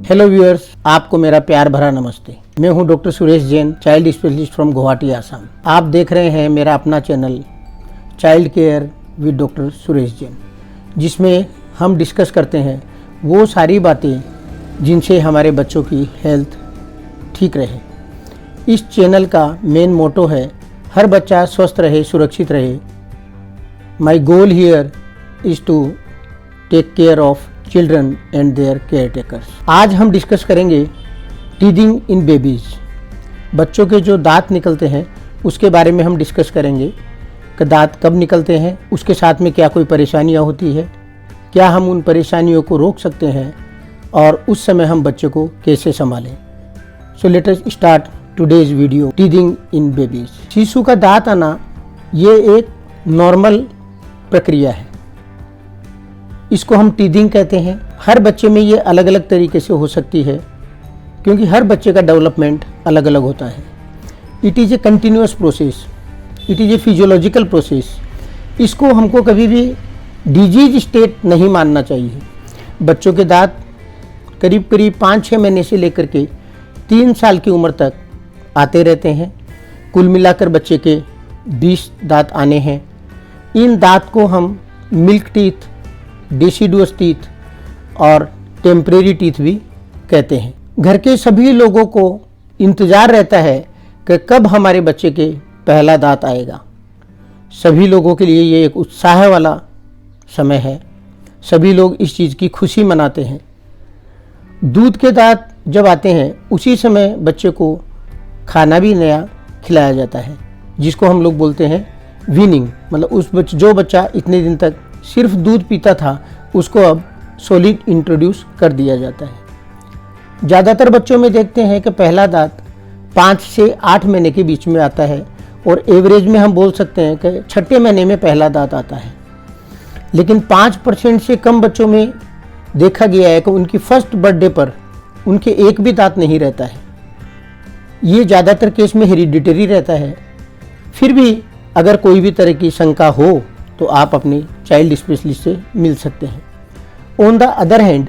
Hello viewers, आपको मेरा प्यार भरा नमस्ते। मैं हूं doctor Suresh Jain, child specialist from Guwahati, Assam. आप देख रहे हैं मेरा अपना channel child care with doctor Suresh Jain, जिसमें हम डिस्कस करते हैं वो सारी बातें जिनसे हमारे बच्चों की हेल्थ ठीक रहे। इस चैनल का मेन मोटो है हर बच्चा स्वस्थ रहे, सुरक्षित रहे। My goal here is to take care of children and their caretakers. आज हम डिस्कस करेंगे टीदिंग इन बेबीज़। बच्चों के जो दांत निकलते हैं उसके बारे में हम डिस्कस करेंगे कि दांत कब निकलते हैं, उसके साथ में क्या कोई परेशानियां होती है, क्या हम उन परेशानियों को रोक सकते हैं और उस समय हम बच्चे को कैसे संभालें। So let us start today's video, teething in babies. शिशु का दांत आना ये एक नॉर्मल प्रक्रिया है, इसको हम टीदिंग कहते हैं। हर बच्चे में ये अलग अलग तरीके से हो सकती है क्योंकि हर बच्चे का डेवलपमेंट अलग अलग होता है। It is a continuous process, it is a physiological process. इसको हमको कभी भी डिजीज स्टेट नहीं मानना चाहिए। बच्चों के दांत करीब करीब 5-6 महीने से लेकर के 3 साल की उम्र तक आते रहते हैं। कुल मिलाकर बच्चे के 20 दांत आने हैं। इन दांत को हम मिल्क टीथ, डेसिडुअस टीथ और टेम्परेरी टीथ भी कहते हैं। घर के सभी लोगों को इंतज़ार रहता है कि कब हमारे बच्चे के पहला दांत आएगा। सभी लोगों के लिए ये एक उत्साह वाला समय है। सभी लोग इस चीज़ की खुशी मनाते हैं। दूध के दांत जब आते हैं उसी समय बच्चे को खाना भी नया खिलाया जाता है, जिसको हम लोग बोलते हैं वीनिंग। मतलब जो बच्चा इतने दिन तक सिर्फ दूध पीता था उसको अब सॉलिड इंट्रोड्यूस कर दिया जाता है। ज़्यादातर बच्चों में देखते हैं कि पहला दांत 5 से 8 महीने के बीच में आता है और एवरेज में हम बोल सकते हैं कि 6ठे महीने में पहला दांत आता है। लेकिन 5% से कम बच्चों में देखा गया है कि उनकी फर्स्ट बर्थडे पर उनके एक भी दांत नहीं रहता है। ये ज़्यादातर केस में हेरिडिटरी रहता है। फिर भी अगर कोई भी तरह की शंका हो तो आप अपने चाइल्ड स्पेशलिस्ट से मिल सकते हैं। ऑन द अदर हैंड,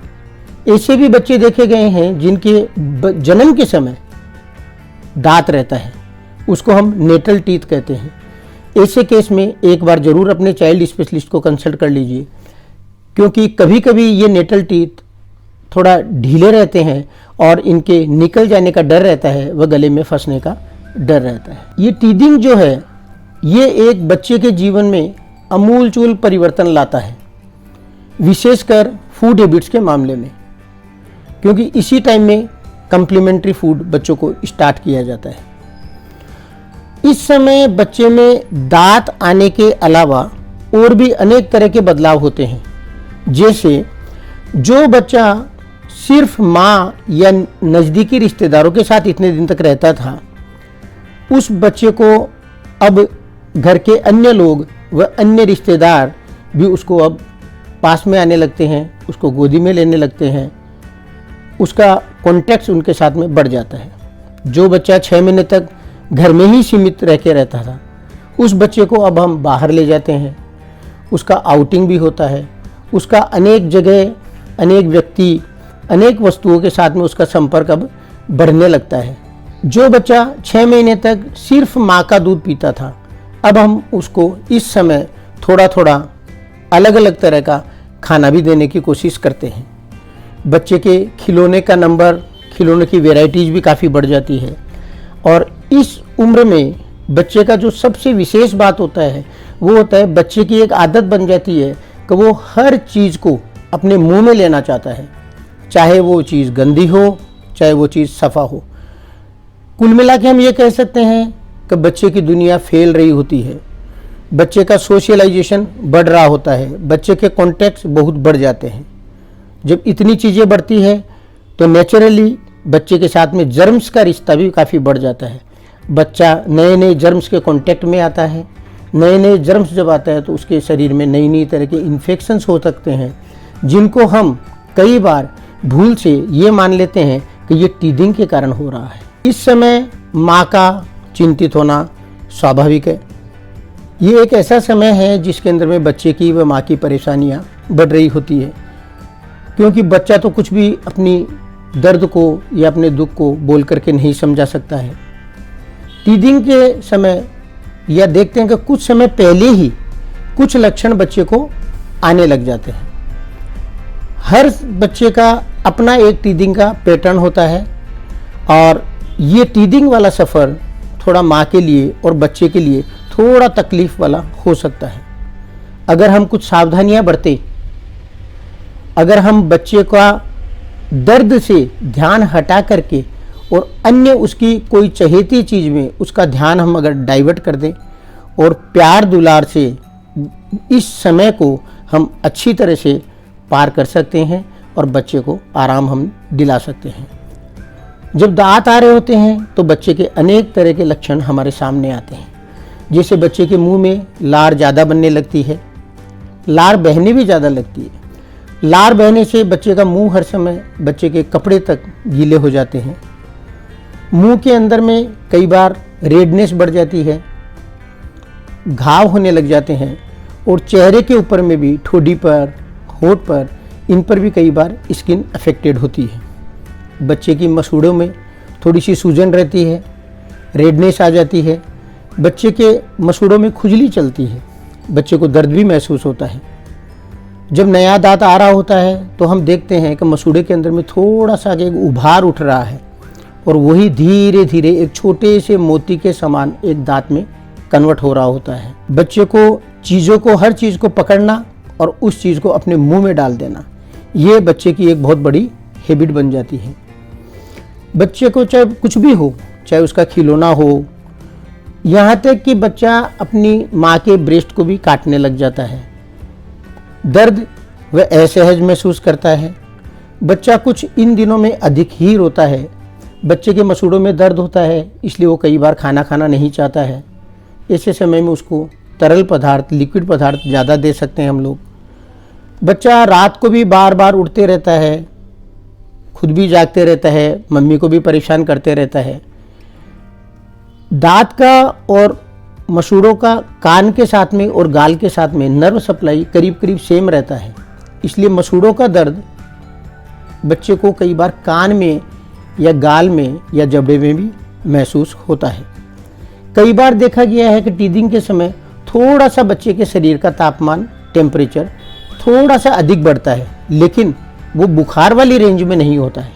ऐसे भी बच्चे देखे गए हैं जिनके जन्म के समय दांत रहता है, उसको हम नेटल टीथ कहते हैं। ऐसे केस में एक बार ज़रूर अपने चाइल्ड स्पेशलिस्ट को कंसल्ट कर लीजिए, क्योंकि कभी कभी ये नेटल टीथ थोड़ा ढीले रहते हैं और इनके निकल जाने का डर रहता है, वह गले में फंसने का डर रहता है। ये टीदिंग जो है ये एक बच्चे के जीवन में अमूलचूल परिवर्तन लाता है, विशेषकर फूड हैबिट्स के मामले में, क्योंकि इसी टाइम में कम्प्लीमेंट्री फूड बच्चों को स्टार्ट किया जाता है। इस समय बच्चे में दांत आने के अलावा और भी अनेक तरह के बदलाव होते हैं। जैसे जो बच्चा सिर्फ माँ या नज़दीकी रिश्तेदारों के साथ इतने दिन तक रहता था, उस बच्चे को अब घर के अन्य लोग व अन्य रिश्तेदार भी उसको अब पास में आने लगते हैं, उसको गोदी में लेने लगते हैं। उसका कॉन्टैक्ट उनके साथ में बढ़ जाता है। जो बच्चा 6 महीने तक घर में ही सीमित रह के रहता था, उस बच्चे को अब हम बाहर ले जाते हैं। उसका आउटिंग भी होता है। उसका अनेक जगह, अनेक व्यक्ति, अनेक वस्तुओं के साथ में उसका संपर्क अब बढ़ने लगता है। जो बच्चा 6 महीने तक सिर्फ माँ का दूध पीता था, अब हम उसको इस समय थोड़ा थोड़ा अलग अलग तरह का खाना भी देने की कोशिश करते हैं। बच्चे के खिलौने का नंबर, खिलौने की वैरायटीज़ भी काफ़ी बढ़ जाती है। और इस उम्र में बच्चे का जो सबसे विशेष बात होता है वो होता है बच्चे की एक आदत बन जाती है कि वो हर चीज़ को अपने मुंह में लेना चाहता है, चाहे वो चीज़ गंदी हो, चाहे वो चीज़ सफ़ा हो। कुल मिला के हम ये कह सकते हैं कि बच्चे की दुनिया फैल रही होती है। बच्चे का सोशलाइजेशन बढ़ रहा होता है। बच्चे के कॉन्टैक्ट्स बहुत बढ़ जाते हैं। जब इतनी चीज़ें बढ़ती है तो नेचुरली बच्चे के साथ में जर्म्स का रिश्ता भी काफ़ी बढ़ जाता है। बच्चा नए नए जर्म्स के कॉन्टैक्ट में आता है। नए नए जर्म्स जब आता है तो उसके शरीर में नई नई तरह के इन्फेक्शंस हो सकते हैं, जिनको हम कई बार भूल से ये मान लेते हैं कि ये टीदिंग के कारण हो रहा है। इस समय माँ का चिंतित होना स्वाभाविक है। ये एक ऐसा समय है जिसके अंदर में बच्चे की व माँ की परेशानियाँ बढ़ रही होती है, क्योंकि बच्चा तो कुछ भी अपनी दर्द को या अपने दुख को बोल करके नहीं समझा सकता है। टीदिंग के समय या देखते हैं कि कुछ समय पहले ही कुछ लक्षण बच्चे को आने लग जाते हैं। हर बच्चे का अपना एक टीदिंग का पैटर्न होता है और ये टीदिंग वाला सफ़र थोड़ा माँ के लिए और बच्चे के लिए थोड़ा तकलीफ़ वाला हो सकता है। अगर हम कुछ सावधानियाँ बरतें, अगर हम बच्चे का दर्द से ध्यान हटा करके और अन्य उसकी कोई चहेती चीज़ में उसका ध्यान हम अगर डाइवर्ट कर दें और प्यार दुलार से इस समय को हम अच्छी तरह से पार कर सकते हैं और बच्चे को आराम हम दिला सकते हैं। जब दांत आ रहे होते हैं तो बच्चे के अनेक तरह के लक्षण हमारे सामने आते हैं। जैसे बच्चे के मुंह में लार ज़्यादा बनने लगती है, लार बहने भी ज़्यादा लगती है। लार बहने से बच्चे का मुंह हर समय बच्चे के कपड़े तक गीले हो जाते हैं। मुंह के अंदर में कई बार रेडनेस बढ़ जाती है, घाव होने लग जाते हैं और चेहरे के ऊपर में भी ठोडी पर, होठ पर, इन पर भी कई बार स्किन अफेक्टेड होती है। बच्चे की मसूड़ों में थोड़ी सी सूजन रहती है, रेडनेस आ जाती है, बच्चे के मसूड़ों में खुजली चलती है, बच्चे को दर्द भी महसूस होता है। जब नया दांत आ रहा होता है तो हम देखते हैं कि मसूड़े के अंदर में थोड़ा सा एक उभार उठ रहा है और वही धीरे धीरे एक छोटे से मोती के समान एक दांत में कन्वर्ट हो रहा होता है। बच्चे को चीज़ों को, हर चीज़ को पकड़ना और उस चीज़ को अपने मुंह में डाल देना, ये बच्चे की एक बहुत बड़ी हैबिट बन जाती है। बच्चे को चाहे कुछ भी हो, चाहे उसका खिलौना हो, यहाँ तक कि बच्चा अपनी माँ के ब्रेस्ट को भी काटने लग जाता है। दर्द वह असहज महसूस करता है। बच्चा कुछ इन दिनों में अधिक ही रोता है। बच्चे के मसूड़ों में दर्द होता है, इसलिए वो कई बार खाना खाना नहीं चाहता है। ऐसे समय में उसको तरल पदार्थ, लिक्विड पदार्थ ज़्यादा दे सकते हैं हम लोग। बच्चा रात को भी बार बार उठते रहता है, खुद भी जागते रहता है, मम्मी को भी परेशान करते रहता है। दांत का और मसूड़ों का कान के साथ में और गाल के साथ में नर्व सप्लाई करीब करीब सेम रहता है, इसलिए मसूड़ों का दर्द बच्चे को कई बार कान में या गाल में या जबड़े में भी महसूस होता है। कई बार देखा गया है कि टीदिंग के समय थोड़ा सा बच्चे के शरीर का तापमान, टेम्परेचर थोड़ा सा अधिक बढ़ता है, लेकिन वो बुखार वाली रेंज में नहीं होता है।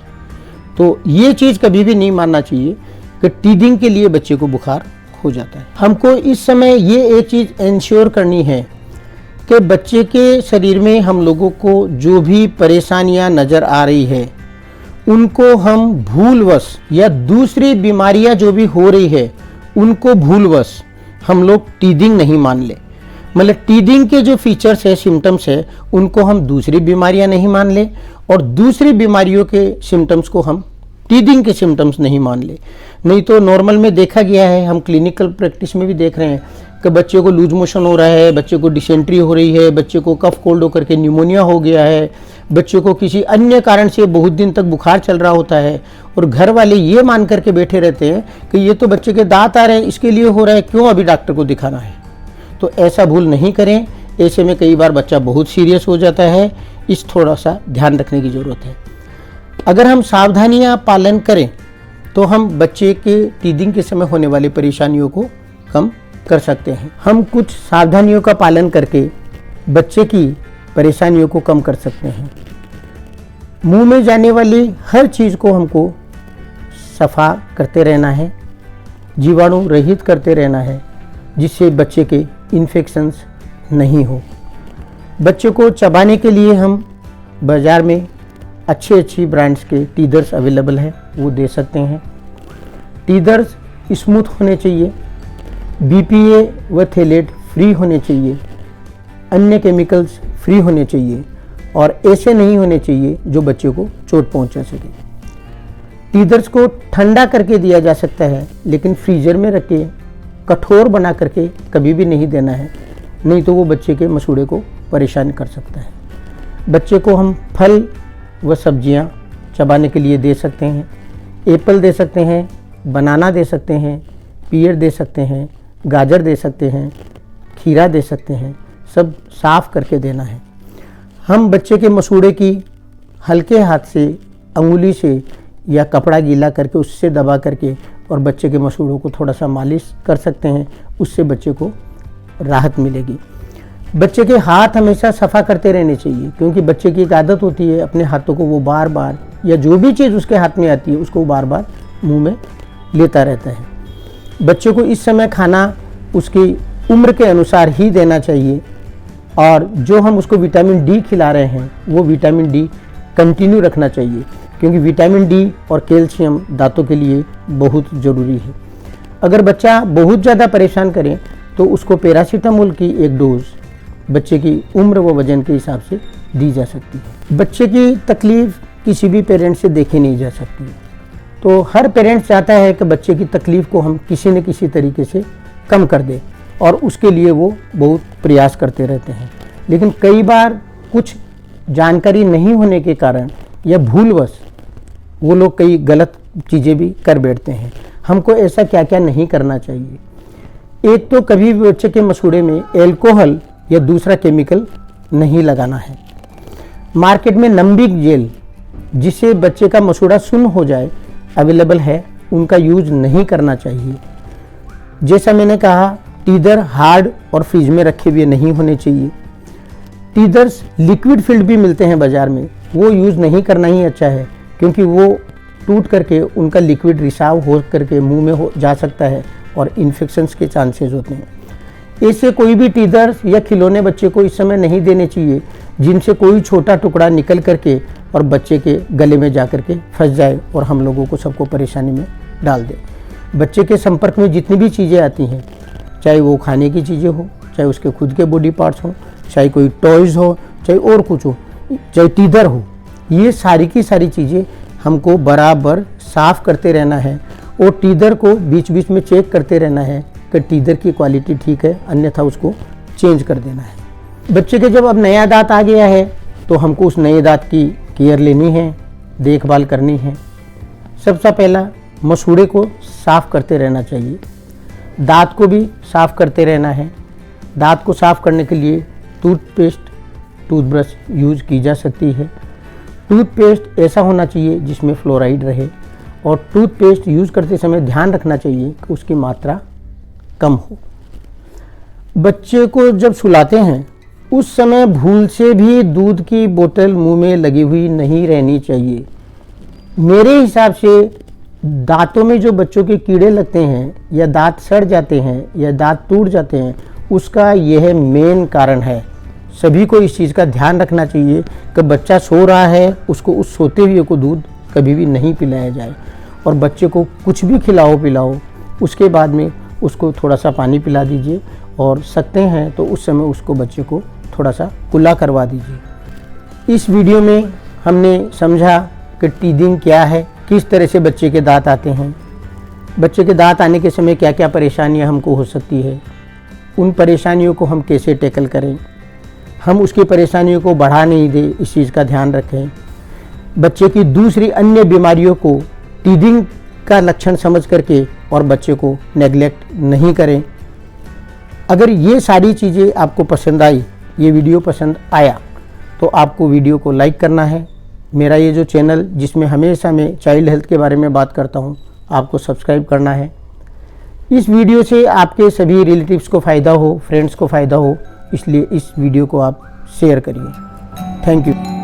तो ये चीज़ कभी भी नहीं मानना चाहिए कि टीदिंग के लिए बच्चे को बुखार हो जाता है। हमको इस समय ये एक चीज़ इंश्योर करनी है कि बच्चे के शरीर में हम लोगों को जो भी परेशानियां नज़र आ रही है उनको हम भूलवश या दूसरी बीमारियां जो भी हो रही है उनको भूलवश हम लोग टीदिंग नहीं मान ले। मतलब टीदिंग के जो फीचर्स है, सिम्टम्स है, उनको हम दूसरी बीमारियां नहीं मान ले और दूसरी बीमारियों के सिम्टम्स को हम टीदिंग के सिम्टम्स नहीं मान ले। नहीं तो नॉर्मल में देखा गया है, हम क्लिनिकल प्रैक्टिस में भी देख रहे हैं कि बच्चे को लूज मोशन हो रहा है, बच्चे को डिसेंट्री हो रही है, बच्चे को कफ कोल्ड होकर के न्यूमोनिया हो गया है, बच्चे को किसी अन्य कारण से बहुत दिन तक बुखार चल रहा होता है और घर वाले ये मान करके बैठे रहते हैं कि ये तो बच्चे के दांत आ रहे हैं, इसके लिए हो रहा है, क्यों अभी डॉक्टर को दिखाना है। तो ऐसा भूल नहीं करें। ऐसे में कई बार बच्चा बहुत सीरियस हो जाता है, इस थोड़ा सा ध्यान रखने की ज़रूरत है। अगर हम सावधानियां पालन करें तो हम बच्चे के टीदिंग के समय होने वाली परेशानियों को कम कर सकते हैं। हम कुछ सावधानियों का पालन करके बच्चे की परेशानियों को कम कर सकते हैं। मुंह में जाने वाली हर चीज़ को हमको सफा करते रहना है, जीवाणु रहित करते रहना है, जिससे बच्चे के इन्फेक्शंस नहीं हो। बच्चे को चबाने के लिए हम बाज़ार में अच्छी ब्रांड्स के टीदर्स अवेलेबल है, वो दे सकते हैं। टीदर्स स्मूथ होने चाहिए, BPA व थैलेट फ्री होने चाहिए, अन्य केमिकल्स फ्री होने चाहिए और ऐसे नहीं होने चाहिए जो बच्चे को चोट पहुंचा सके। टीदर्स को ठंडा करके दिया जा सकता है, लेकिन फ्रीजर में रख के कठोर बना करके कभी भी नहीं देना है, नहीं तो वो बच्चे के मसूड़े को परेशान कर सकता है। बच्चे को हम फल व सब्जियां चबाने के लिए दे सकते हैं। एप्पल दे सकते हैं, बनाना दे सकते हैं, पीयर दे सकते हैं, गाजर दे सकते हैं, खीरा दे सकते हैं, सब साफ करके देना है। हम बच्चे के मसूड़े की हल्के हाथ से, अंगुली से या कपड़ा गीला करके उससे दबा करके और बच्चे के मसूड़ों को थोड़ा सा मालिश कर सकते हैं, उससे बच्चे को राहत मिलेगी। बच्चे के हाथ हमेशा सफ़ा करते रहने चाहिए, क्योंकि बच्चे की एक आदत होती है अपने हाथों को वो बार बार या जो भी चीज़ उसके हाथ में आती है उसको बार बार मुंह में लेता रहता है। बच्चे को इस समय खाना उसकी उम्र के अनुसार ही देना चाहिए, और जो हम उसको विटामिन डी खिला रहे हैं वो विटामिन डी कंटिन्यू रखना चाहिए, क्योंकि विटामिन डी और कैल्शियम दांतों के लिए बहुत ज़रूरी है। अगर बच्चा बहुत ज़्यादा परेशान करे तो उसको पैरासीटामोल की एक डोज बच्चे की उम्र व वजन के हिसाब से दी जा सकती है। बच्चे की तकलीफ़ किसी भी पेरेंट से देखी नहीं जा सकती, तो हर पेरेंट चाहता है कि बच्चे की तकलीफ़ को हम किसी न किसी तरीके से कम कर दें, और उसके लिए वो बहुत प्रयास करते रहते हैं। लेकिन कई बार कुछ जानकारी नहीं होने के कारण या भूलवश वो लोग कई गलत चीज़ें भी कर बैठते हैं। हमको ऐसा क्या क्या नहीं करना चाहिए। एक तो कभी भी बच्चे के मसूड़े में एल्कोहल या दूसरा केमिकल नहीं लगाना है। मार्केट में नंबिक जेल, जिससे बच्चे का मसूड़ा सुन्न हो जाए, अवेलेबल है, उनका यूज नहीं करना चाहिए। जैसा मैंने कहा, टीदर हार्ड और फ्रिज में रखे हुए नहीं होने चाहिए। टीदर्स लिक्विड फील्ड भी मिलते हैं बाज़ार में, वो यूज़ नहीं करना ही अच्छा है, क्योंकि वो टूट करके उनका लिक्विड रिसाव हो करके मुंह में हो जा सकता है और इन्फेक्शंस के चांसेस होते हैं। ऐसे कोई भी टीदर्स या खिलौने बच्चे को इस समय नहीं देने चाहिए जिनसे कोई छोटा टुकड़ा निकल करके और बच्चे के गले में जा करके फंस जाए और हम लोगों को सबको परेशानी में डाल दे। बच्चे के संपर्क में जितनी भी चीज़ें आती हैं, चाहे वो खाने की चीज़ें हो, चाहे उसके खुद के बॉडी पार्ट्स हो, चाहे कोई टॉयज़ हो, चाहे और कुछ हो, चाहे टीदर हो, ये सारी की सारी चीज़ें हमको बराबर साफ़ करते रहना है, और टीदर को बीच बीच में चेक करते रहना है कि टीदर की क्वालिटी ठीक है, अन्यथा उसको चेंज कर देना है। बच्चे के जब अब नया दांत आ गया है तो हमको उस नए दांत की केयर लेनी है, देखभाल करनी है। सबसे पहला मसूड़े को साफ़ करते रहना चाहिए, दांत को भी साफ़ करते रहना है। दांत को साफ़ करने के लिए टूथपेस्ट, टूथब्रश यूज़ की जा सकती है। टूथपेस्ट ऐसा होना चाहिए जिसमें फ्लोराइड रहे, और टूथपेस्ट यूज़ करते समय ध्यान रखना चाहिए कि उसकी मात्रा कम हो। बच्चे को जब सुलाते हैं उस समय भूल से भी दूध की बोतल मुंह में लगी हुई नहीं रहनी चाहिए। मेरे हिसाब से दांतों में जो बच्चों के कीड़े लगते हैं या दांत सड़ जाते हैं या दांत टूट जाते हैं, उसका यह मेन कारण है। सभी को इस चीज़ का ध्यान रखना चाहिए कि बच्चा सो रहा है, उसको उस सोते हुए को दूध कभी भी नहीं पिलाया जाए, और बच्चे को कुछ भी खिलाओ पिलाओ उसके बाद में उसको थोड़ा सा पानी पिला दीजिए, और सकते हैं तो उस समय उसको बच्चे को थोड़ा सा कुल्ला करवा दीजिए। इस वीडियो में हमने समझा कि टीदिंग क्या है, किस तरह से बच्चे के दांत आते हैं, बच्चे के दांत आने के समय क्या क्या परेशानियां हमको हो सकती है, उन परेशानियों को हम कैसे टैकल करें, हम उसकी परेशानियों को बढ़ा नहीं दें, इस चीज़ का ध्यान रखें। बच्चे की दूसरी अन्य बीमारियों को टीदिंग का लक्षण समझ करके और बच्चे को नेग्लेक्ट नहीं करें। अगर ये सारी चीज़ें आपको पसंद आई, ये वीडियो पसंद आया, तो आपको वीडियो को लाइक करना है। मेरा ये जो चैनल जिसमें हमेशा मैं चाइल्ड हेल्थ के बारे में बात करता हूँ, आपको सब्सक्राइब करना है। इस वीडियो से आपके सभी रिलेटिव्स को फ़ायदा हो, फ्रेंड्स को फ़ायदा हो, इसलिए इस वीडियो को आप शेयर करिए। Thank you.